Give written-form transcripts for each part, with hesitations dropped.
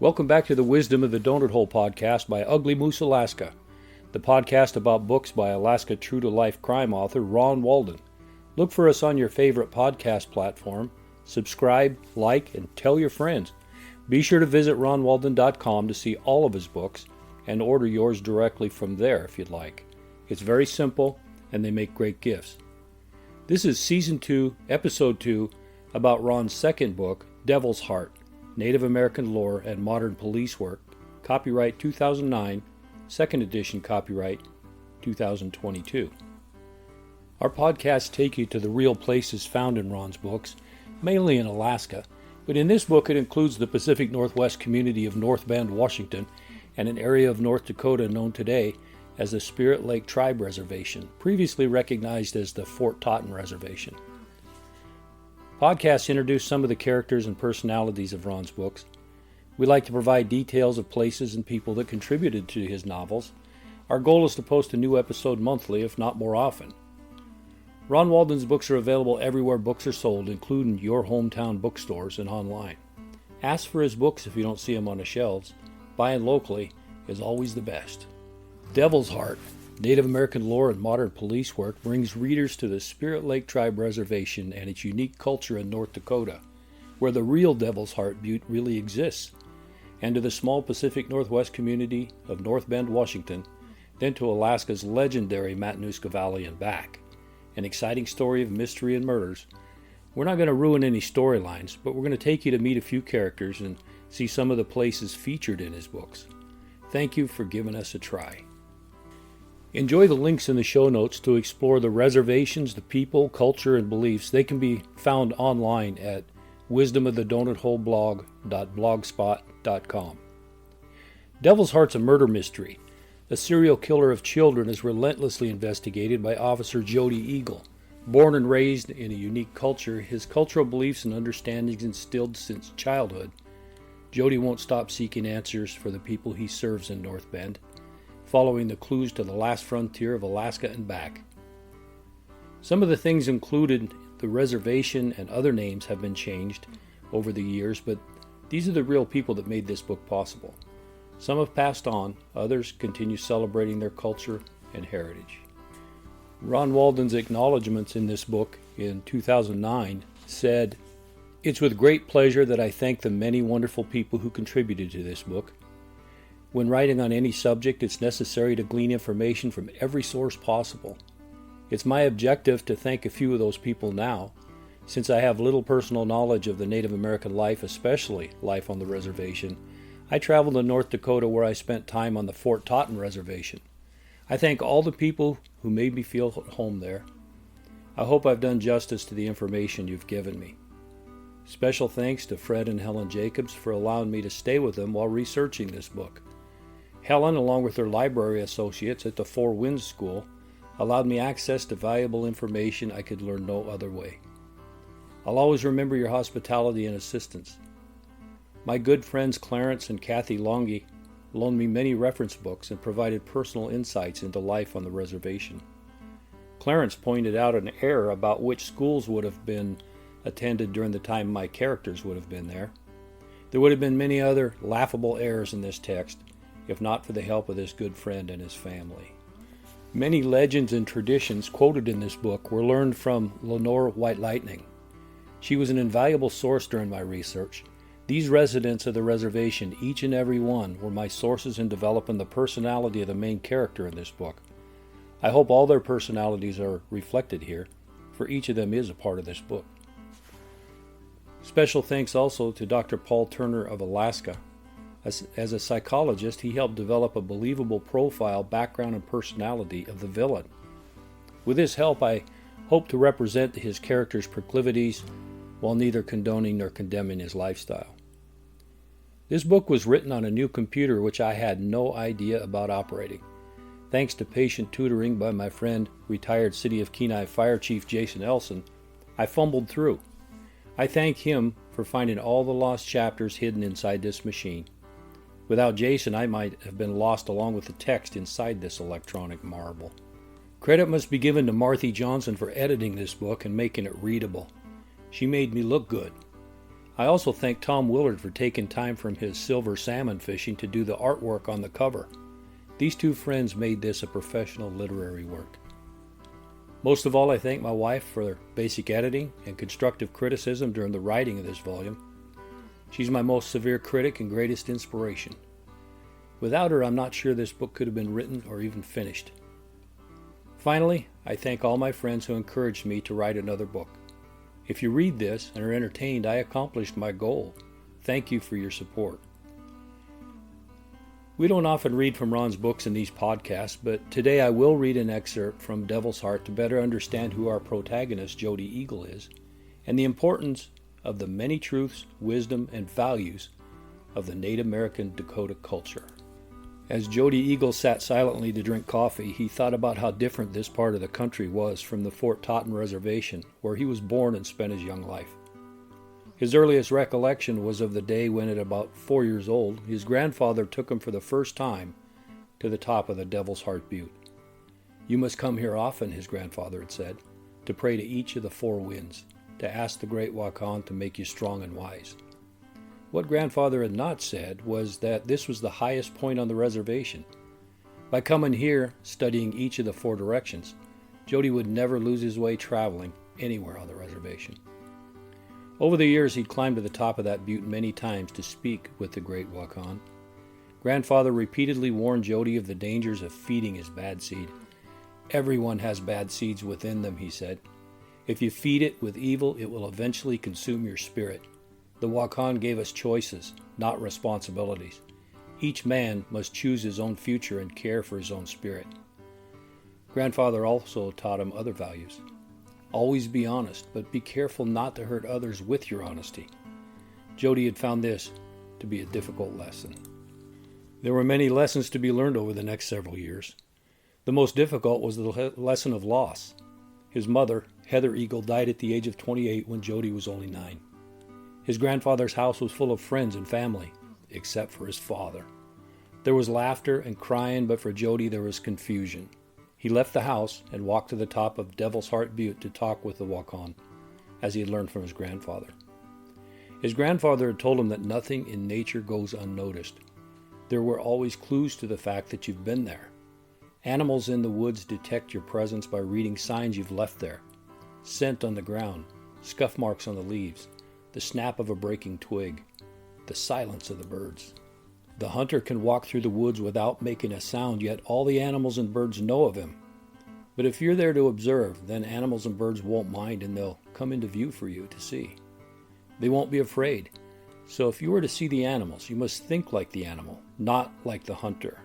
Welcome back to the Wisdom of the Donut Hole podcast by Ugly Moose Alaska, the podcast about books by Alaska true-to-life crime author Ron Walden. Look for us on your favorite podcast platform. Subscribe, like, and tell your friends. Be sure to visit ronwalden.com to see all of his books and order yours directly from there if you'd like. It's very simple, and they make great gifts. This is Season 2, Episode 2, about Ron's second book, Devil's Heart, Native American Lore and Modern Police Work, copyright 2009, second edition copyright 2022. Our podcasts take you to the real places found in Ron's books, mainly in Alaska, but in this book it includes the Pacific Northwest community of North Bend, Washington, and an area of North Dakota known today as the Spirit Lake Tribe Reservation, previously recognized as the Fort Totten Reservation. Podcasts introduce some of the characters and personalities of Ron's books. We like to provide details of places and people that contributed to his novels. Our goal is to post a new episode monthly, if not more often. Ron Walden's books are available everywhere books are sold, including your hometown bookstores and online. Ask for his books if you don't see them on the shelves. Buying locally is always the best. Devil's Heart, Native American Lore and Modern Police Work brings readers to the Spirit Lake Tribe Reservation and its unique culture in North Dakota, where the real Devil's Heart Butte really exists, and to the small Pacific Northwest community of North Bend, Washington, then to Alaska's legendary Matanuska Valley and back. An exciting story of mystery and murders. We're not going to ruin any storylines, but we're going to take you to meet a few characters and see some of the places featured in his books. Thank you for giving us a try. Enjoy the links in the show notes to explore the reservations, the people, culture, and beliefs. They can be found online at wisdomofthedonuthole.blogspot.com. Devil's Heart's a murder mystery. A serial killer of children is relentlessly investigated by Officer Jodi Eagle. Born and raised in a unique culture, his cultural beliefs and understandings instilled since childhood, Jodi won't stop seeking answers for the people he serves in North Bend, following the clues to the last frontier of Alaska and back. Some of the things included, the reservation and other names have been changed over the years, but these are the real people that made this book possible. Some have passed on, others continue celebrating their culture and heritage. Ron Walden's acknowledgments in this book in 2009 said, "It's with great pleasure that I thank the many wonderful people who contributed to this book. When writing on any subject, it's necessary to glean information from every source possible. It's my objective to thank a few of those people now, since I have little personal knowledge of the Native American life, especially life on the reservation. I traveled to North Dakota where I spent time on the Fort Totten Reservation. I thank all the people who made me feel at home there. I hope I've done justice to the information you've given me. Special thanks to Fred and Helen Jacobs for allowing me to stay with them while researching this book. Helen, along with her library associates at the Four Winds School, allowed me access to valuable information I could learn no other way. I'll always remember your hospitality and assistance. My good friends Clarence and Kathy Longy loaned me many reference books and provided personal insights into life on the reservation. Clarence pointed out an error about which schools would have been attended during the time my characters would have been there. There would have been many other laughable errors in this text, if not for the help of this good friend and his family. Many legends and traditions quoted in this book were learned from Lenore White Lightning. She was an invaluable source during my research. These residents of the reservation, each and every one, were my sources in developing the personality of the main character in this book. I hope all their personalities are reflected here, for each of them is a part of this book. Special thanks also to Dr. Paul Turner of Alaska. As a psychologist, he helped develop a believable profile, background, and personality of the villain. With his help, I hope to represent his character's proclivities while neither condoning nor condemning his lifestyle. This book was written on a new computer which I had no idea about operating. Thanks to patient tutoring by my friend, retired City of Kenai Fire Chief Jason Elson, I fumbled through. I thank him for finding all the lost chapters hidden inside this machine. Without Jason, I might have been lost along with the text inside this electronic marvel. Credit must be given to Marthy Johnson for editing this book and making it readable. She made me look good. I also thank Tom Willard for taking time from his silver salmon fishing to do the artwork on the cover. These two friends made this a professional literary work. Most of all, I thank my wife for their basic editing and constructive criticism during the writing of this volume. She's my most severe critic and greatest inspiration. Without her, I'm not sure this book could have been written or even finished. Finally, I thank all my friends who encouraged me to write another book. If you read this and are entertained, I accomplished my goal. Thank you for your support. We don't often read from Ron's books in these podcasts, but today I will read an excerpt from Devil's Heart to better understand who our protagonist, Jodi Eagle, is, and the importance of the many truths, wisdom, and values of the Native American Dakota culture. As Jodi Eagle sat silently to drink coffee, he thought about how different this part of the country was from the Fort Totten Reservation, where he was born and spent his young life. His earliest recollection was of the day when, at about 4 years old, his grandfather took him for the first time to the top of the Devil's Heart Butte. "You must come here often," his grandfather had said, "to pray to each of the four winds, to ask the great Wakan to make you strong and wise." What grandfather had not said was that this was the highest point on the reservation. By coming here, studying each of the four directions, Jodi would never lose his way traveling anywhere on the reservation. Over the years, he'd climbed to the top of that butte many times to speak with the great Wakan. Grandfather repeatedly warned Jodi of the dangers of feeding his bad seed. "Everyone has bad seeds within them," he said. "If you feed it with evil, it will eventually consume your spirit. The Wakan gave us choices, not responsibilities. Each man must choose his own future and care for his own spirit." Grandfather also taught him other values. Always be honest, but be careful not to hurt others with your honesty. Jodi had found this to be a difficult lesson. There were many lessons to be learned over the next several years. The most difficult was the lesson of loss. His mother, Heather Eagle, died at the age of 28 when Jodi was only 9. His grandfather's house was full of friends and family, except for his father. There was laughter and crying, but for Jodi there was confusion. He left the house and walked to the top of Devil's Heart Butte to talk with the Wakan, as he had learned from his grandfather. His grandfather had told him that nothing in nature goes unnoticed. There were always clues to the fact that you've been there. Animals in the woods detect your presence by reading signs you've left there. Scent on the ground, scuff marks on the leaves, the snap of a breaking twig, the silence of the birds. The hunter can walk through the woods without making a sound, yet all the animals and birds know of him. But if you're there to observe, then animals and birds won't mind and they'll come into view for you to see. They won't be afraid. So if you were to see the animals, you must think like the animal, not like the hunter.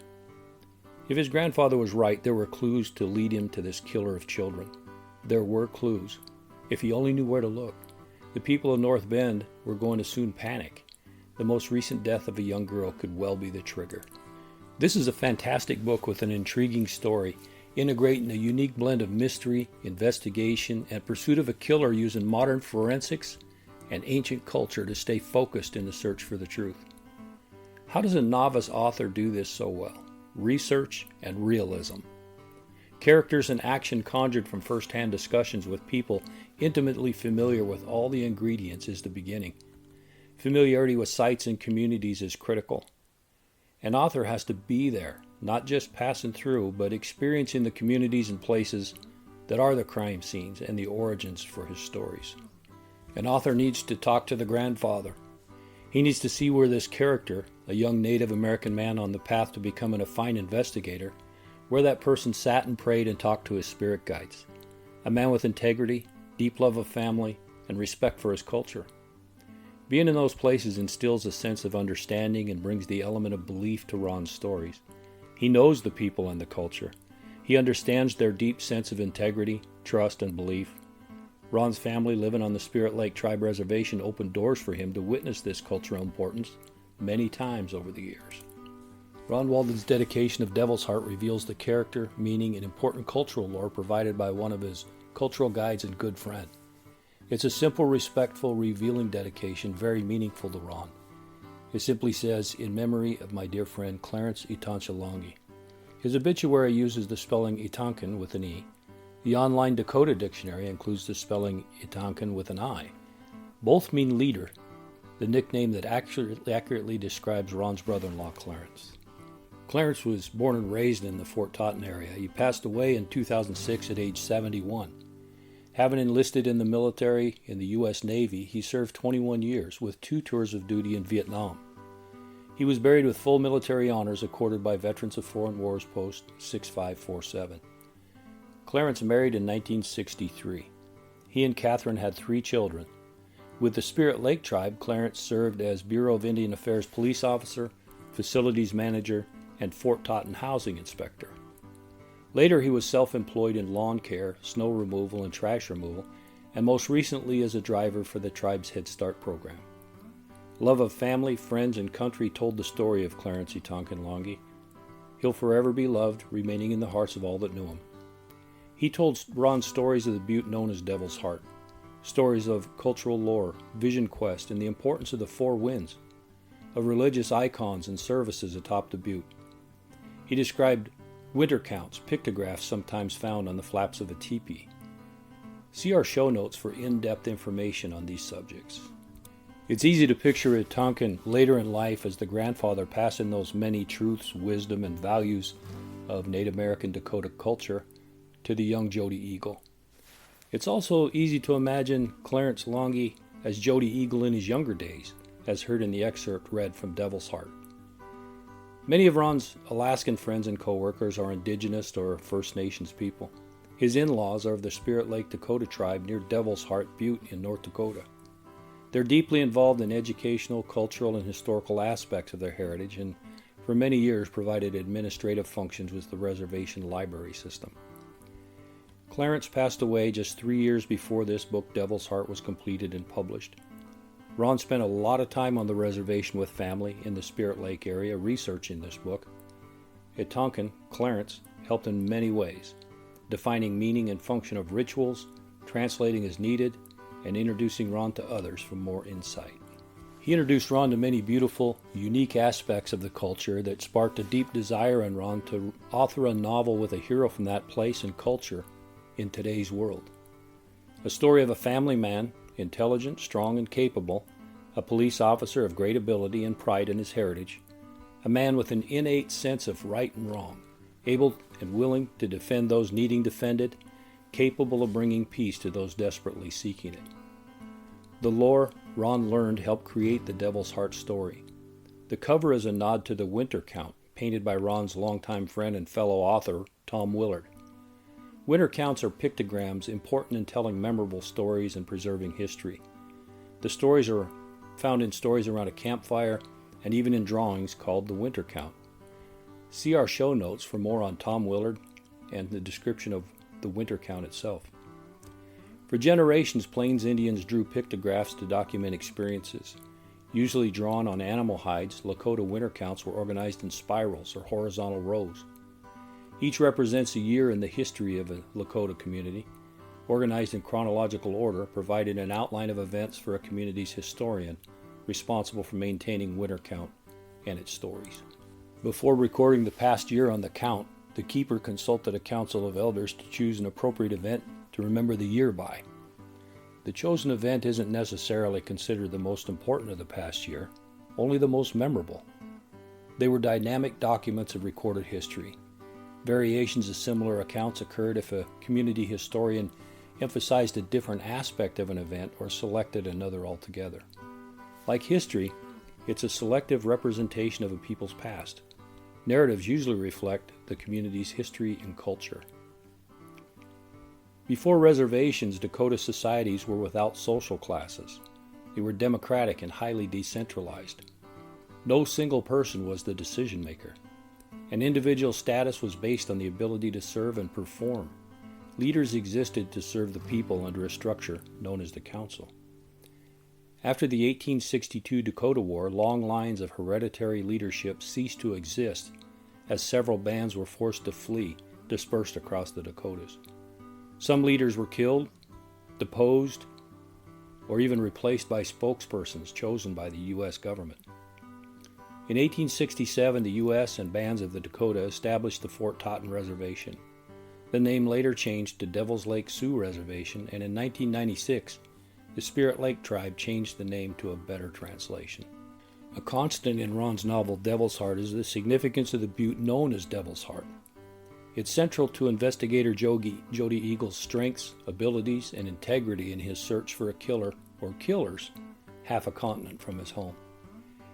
If his grandfather was right, there were clues to lead him to this killer of children. There were clues, if he only knew where to look. The people of North Bend were going to soon panic. The most recent death of a young girl could well be the trigger. This is a fantastic book with an intriguing story, integrating a unique blend of mystery, investigation, and pursuit of a killer using modern forensics and ancient culture to stay focused in the search for the truth. How does a novice author do this so well? Research and realism. Characters and action conjured from first-hand discussions with people intimately familiar with all the ingredients is the beginning. Familiarity with sites and communities is critical. An author has to be there, not just passing through, but experiencing the communities and places that are the crime scenes and the origins for his stories. An author needs to talk to the grandfather. He needs to see where this character, a young Native American man on the path to becoming a fine investigator, where that person sat and prayed and talked to his spirit guides. A man with integrity, deep love of family, and respect for his culture. Being in those places instills a sense of understanding and brings the element of belief to Ron's stories. He knows the people and the culture. He understands their deep sense of integrity, trust, and belief. Ron's family living on the Spirit Lake Tribe Reservation opened doors for him to witness this cultural importance many times over the years. Ron Walden's dedication of Devil's Heart reveals the character, meaning, and important cultural lore provided by one of his cultural guides and good friend. It's a simple, respectful, revealing dedication, very meaningful to Ron. It simply says, "In memory of my dear friend Clarence Itanchalongi." His obituary uses the spelling Itankan with an E. The online Dakota dictionary includes the spelling Itankan with an I. Both mean leader, the nickname that accurately describes Ron's brother-in-law, Clarence. Clarence was born and raised in the Fort Totten area. He passed away in 2006 at age 71. Having enlisted in the military in the U.S. Navy, he served 21 years with 2 tours of duty in Vietnam. He was buried with full military honors accorded by Veterans of Foreign Wars Post 6547. Clarence married in 1963. He and Catherine had 3 children. With the Spirit Lake tribe, Clarence served as Bureau of Indian Affairs police officer, facilities manager, and Fort Totten housing inspector. Later, he was self-employed in lawn care, snow removal, and trash removal, and most recently as a driver for the tribe's Head Start program. Love of family, friends, and country told the story of Clarence Tonkin Longi. He'll forever be loved, remaining in the hearts of all that knew him. He told Ron stories of the butte known as Devil's Heart, stories of cultural lore, vision quest, and the importance of the 4 winds, of religious icons and services atop the butte. He described winter counts, pictographs sometimes found on the flaps of a teepee. See our show notes for in-depth information on these subjects. It's easy to picture Tonkin later in life as the grandfather passing those many truths, wisdom, and values of Native American Dakota culture to the young Jodi Eagle. It's also easy to imagine Clarence Longi as Jodi Eagle in his younger days, as heard in the excerpt read from Devil's Heart. Many of Ron's Alaskan friends and co-workers are Indigenous or First Nations people. His in-laws are of the Spirit Lake Dakota tribe near Devil's Heart Butte in North Dakota. They're deeply involved in educational, cultural, and historical aspects of their heritage and for many years provided administrative functions with the reservation library system. Clarence passed away just 3 years before this book, Devil's Heart, was completed and published. Ron spent a lot of time on the reservation with family in the Spirit Lake area researching this book. At Tonkin, Clarence helped in many ways, defining meaning and function of rituals, translating as needed, and introducing Ron to others for more insight. He introduced Ron to many beautiful, unique aspects of the culture that sparked a deep desire in Ron to author a novel with a hero from that place and culture in today's world. A story of a family man, intelligent, strong, and capable, a police officer of great ability and pride in his heritage, a man with an innate sense of right and wrong, able and willing to defend those needing defended, capable of bringing peace to those desperately seeking it. The lore Ron learned helped create the Devil's Heart story. The cover is a nod to the winter count, painted by Ron's longtime friend and fellow author, Tom Willard. Winter counts are pictograms important in telling memorable stories and preserving history. The stories are found in stories around a campfire and even in drawings called the winter count. See our show notes for more on Tom Willard and the description of the winter count itself. For generations, Plains Indians drew pictographs to document experiences. Usually drawn on animal hides, Lakota winter counts were organized in spirals or horizontal rows. Each represents a year in the history of a Lakota community, organized in chronological order, providing an outline of events for a community's historian, responsible for maintaining winter count and its stories. Before recording the past year on the count, the keeper consulted a council of elders to choose an appropriate event to remember the year by. The chosen event isn't necessarily considered the most important of the past year, only the most memorable. They were dynamic documents of recorded history. Variations of similar accounts occurred if a community historian emphasized a different aspect of an event or selected another altogether. Like history, it's a selective representation of a people's past. Narratives usually reflect the community's history and culture. Before reservations, Dakota societies were without social classes. They were democratic and highly decentralized. No single person was the decision maker. An individual status was based on the ability to serve and perform. Leaders existed to serve the people under a structure known as the council. After the 1862 Dakota War, long lines of hereditary leadership ceased to exist as several bands were forced to flee, dispersed across the Dakotas. Some leaders were killed, deposed, or even replaced by spokespersons chosen by the U.S. government. In 1867, the U.S. and bands of the Dakota established the Fort Totten Reservation. The name later changed to Devil's Lake Sioux Reservation, and in 1996, the Spirit Lake tribe changed the name to a better translation. A constant in Ron's novel Devil's Heart is the significance of the butte known as Devil's Heart. It's central to investigator Jodi Eagle's strengths, abilities, and integrity in his search for a killer, or killers, half a continent from his home.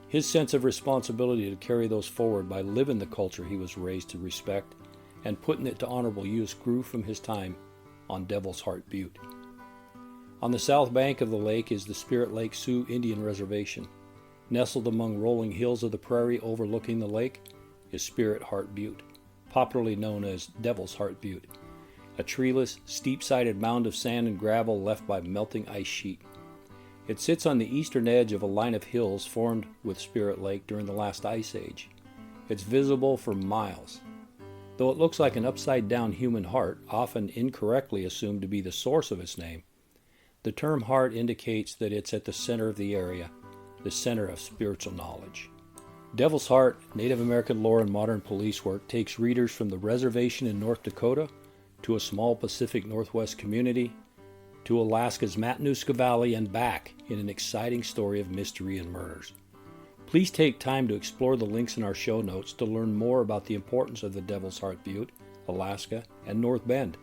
His sense of responsibility to carry those forward by living the culture he was raised to respect and putting it to honorable use grew from his time on Devil's Heart Butte. On the south bank of the lake is the Spirit Lake Sioux Indian Reservation. Nestled among rolling hills of the prairie overlooking the lake is Spirit Heart Butte, popularly known as Devil's Heart Butte, a treeless, steep-sided mound of sand and gravel left by melting ice sheet. It sits on the eastern edge of a line of hills formed with Spirit Lake during the last ice age. It's visible for miles. Though it looks like an upside-down human heart, often incorrectly assumed to be the source of its name, the term heart indicates that it's at the center of the area, the center of spiritual knowledge. Devil's Heart, Native American lore and modern police work takes readers from the reservation in North Dakota to a small Pacific Northwest community to Alaska's Matanuska Valley and back in an exciting story of mystery and murders. Please take time to explore the links in our show notes to learn more about the importance of the Devil's Heart Butte, Alaska, and North Bend.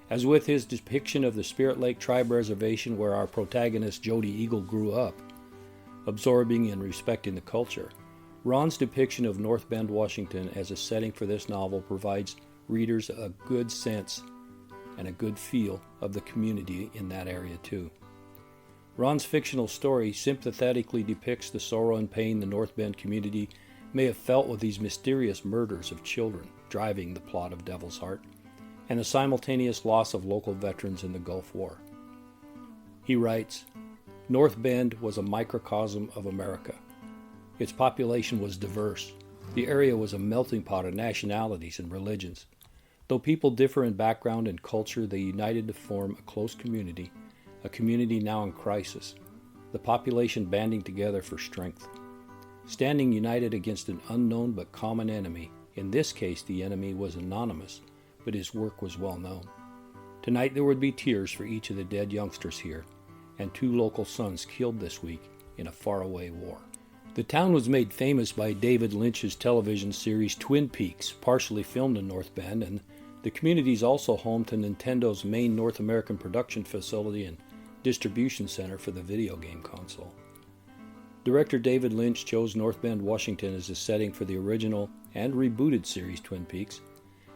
As with his depiction of the Spirit Lake Tribe Reservation where our protagonist Jodi Eagle grew up, absorbing and respecting the culture, Ron's depiction of North Bend, Washington as a setting for this novel provides readers a good sense and a good feel of the community in that area too. Ron's fictional story sympathetically depicts the sorrow and pain the North Bend community may have felt with these mysterious murders of children driving the plot of Devil's Heart, and the simultaneous loss of local veterans in the Gulf War. He writes, North Bend was a microcosm of America. Its population was diverse. The area was a melting pot of nationalities and religions. Though people differ in background and culture, they united to form a close community, a community now in crisis, the population banding together for strength. Standing united against an unknown but common enemy, in this case the enemy was anonymous, but his work was well known. Tonight there would be tears for each of the dead youngsters here, and 2 local sons killed this week in a faraway war. The town was made famous by David Lynch's television series Twin Peaks, partially filmed in North Bend, and the community is also home to Nintendo's main North American production facility and distribution center for the video game console. Director David Lynch chose North Bend, Washington as the setting for the original and rebooted series Twin Peaks,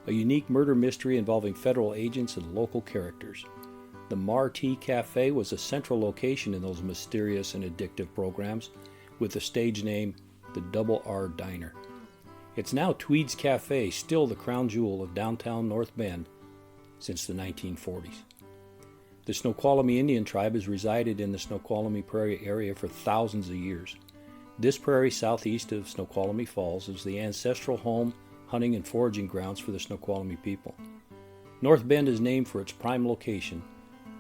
a unique murder mystery involving federal agents and local characters. The Marti Cafe was a central location in those mysterious and addictive programs, with the stage name the Double R Diner. It's now Tweed's Cafe, still the crown jewel of downtown North Bend since the 1940s. The Snoqualmie Indian tribe has resided in the Snoqualmie Prairie area for thousands of years. This prairie southeast of Snoqualmie Falls is the ancestral home, hunting and foraging grounds for the Snoqualmie people. North Bend is named for its prime location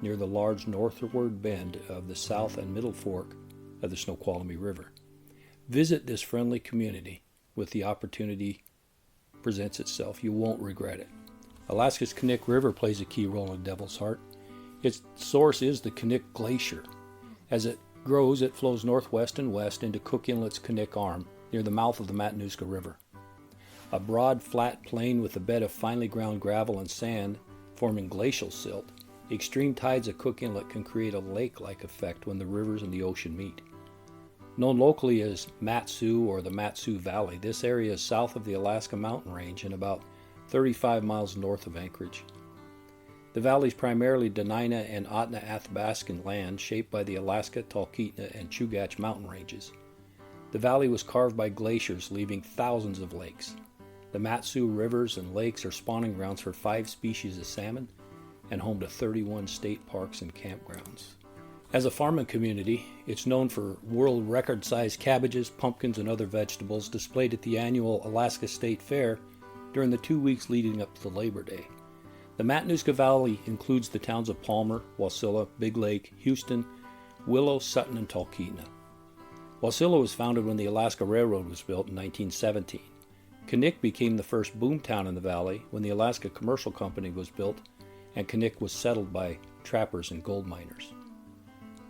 near the large northward bend of the south and middle fork of the Snoqualmie River. Visit this friendly community with the opportunity presents itself. You won't regret it. Alaska's Knik River plays a key role in Devil's Heart. Its source is the Knik Glacier. As it grows, it flows northwest and west into Cook Inlet's Knik Arm near the mouth of the Matanuska River. A broad, flat plain with a bed of finely ground gravel and sand forming glacial silt, extreme tides at Cook Inlet can create a lake-like effect when the rivers and the ocean meet. Known locally as Mat-Su or the Mat-Su Valley, this area is south of the Alaska Mountain Range and about 35 miles north of Anchorage. The valley is primarily Dena'ina and Athabascan land shaped by the Alaska, Talkeetna, and Chugach mountain ranges. The valley was carved by glaciers, leaving thousands of lakes. The Mat-Su rivers and lakes are spawning grounds for 5 species of salmon and home to 31 state parks and campgrounds. As a farming community, it's known for world record-sized cabbages, pumpkins, and other vegetables displayed at the annual Alaska State Fair during the 2 weeks leading up to Labor Day. The Matanuska Valley includes the towns of Palmer, Wasilla, Big Lake, Houston, Willow, Sutton, and Talkeetna. Wasilla was founded when the Alaska Railroad was built in 1917. Knik became the first boom town in the valley when the Alaska Commercial Company was built and Knik was settled by trappers and gold miners.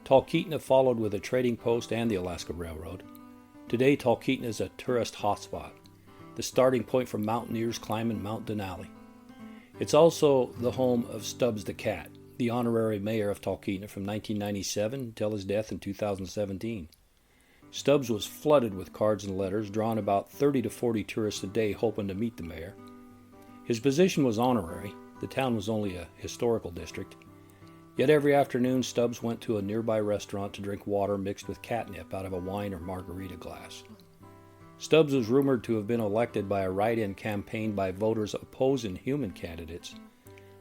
Talkeetna followed with a trading post and the Alaska Railroad. Today, Talkeetna is a tourist hotspot, the starting point for mountaineers climbing Mount Denali. It's also the home of Stubbs the Cat, the honorary mayor of Talkeetna from 1997 until his death in 2017. Stubbs was flooded with cards and letters, drawing about 30 to 40 tourists a day hoping to meet the mayor. His position was honorary. The town was only a historical district. Yet every afternoon, Stubbs went to a nearby restaurant to drink water mixed with catnip out of a wine or margarita glass. Stubbs was rumored to have been elected by a write-in campaign by voters opposing human candidates.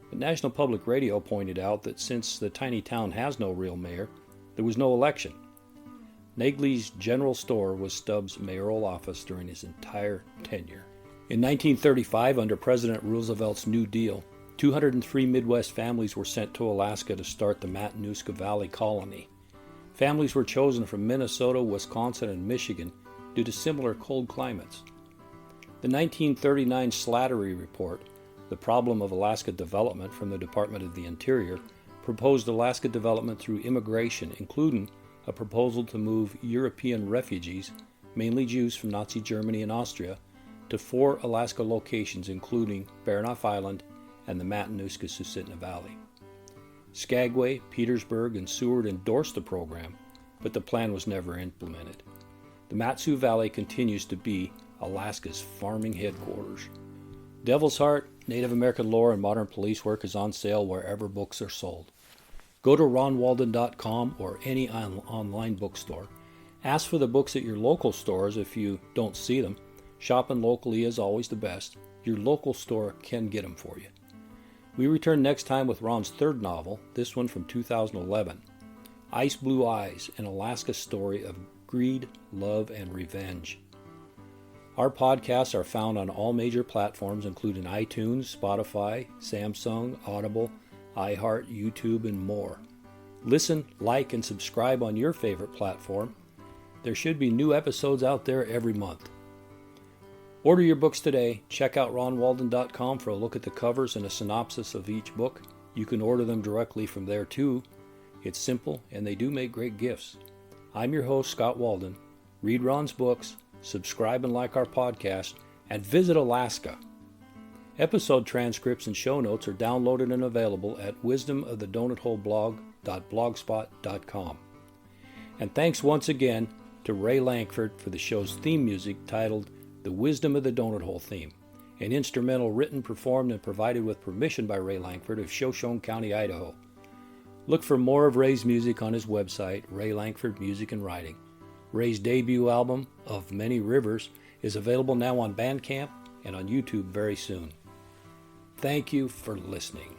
But National Public Radio pointed out that since the tiny town has no real mayor, there was no election. Nagley's General Store was Stubbs' mayoral office during his entire tenure. In 1935, under President Roosevelt's New Deal, 203 Midwest families were sent to Alaska to start the Matanuska Valley Colony. Families were chosen from Minnesota, Wisconsin, and Michigan due to similar cold climates. The 1939 Slattery Report, The Problem of Alaska Development from the Department of the Interior, proposed Alaska development through immigration, including a proposal to move European refugees, mainly Jews from Nazi Germany and Austria, to 4 Alaska locations including Baranof Island and the Matanuska-Susitna Valley. Skagway, Petersburg, and Seward endorsed the program, but the plan was never implemented. The Mat-Su Valley continues to be Alaska's farming headquarters. Devil's Heart, Native American Lore, and Modern Police Work is on sale wherever books are sold. Go to ronwalden.com or any online bookstore. Ask for the books at your local stores if you don't see them. Shopping locally is always the best. Your local store can get them for you. We return next time with Ron's third novel, this one from 2011, Ice Blue Eyes, an Alaska story of greed, love, and revenge. Our podcasts are found on all major platforms, including iTunes, Spotify, Samsung, Audible, iHeart, YouTube, and more. Listen, like, and subscribe on your favorite platform. There should be new episodes out there every month. Order your books today. Check out ronwalden.com for a look at the covers and a synopsis of each book. You can order them directly from there too. It's simple and they do make great gifts. I'm your host, Scott Walden. Read Ron's books, subscribe and like our podcast, and visit Alaska. Episode transcripts and show notes are downloaded and available at wisdomofthedonutholeblog.blogspot.com. And thanks once again to Ray Lankford for the show's theme music titled The Wisdom of the Donut Hole Theme, an instrumental written, performed, and provided with permission by Ray Lankford of Shoshone County, Idaho. Look for more of Ray's music on his website, Ray Lankford Music and Writing. Ray's debut album, Of Many Rivers, is available now on Bandcamp and on YouTube very soon. Thank you for listening.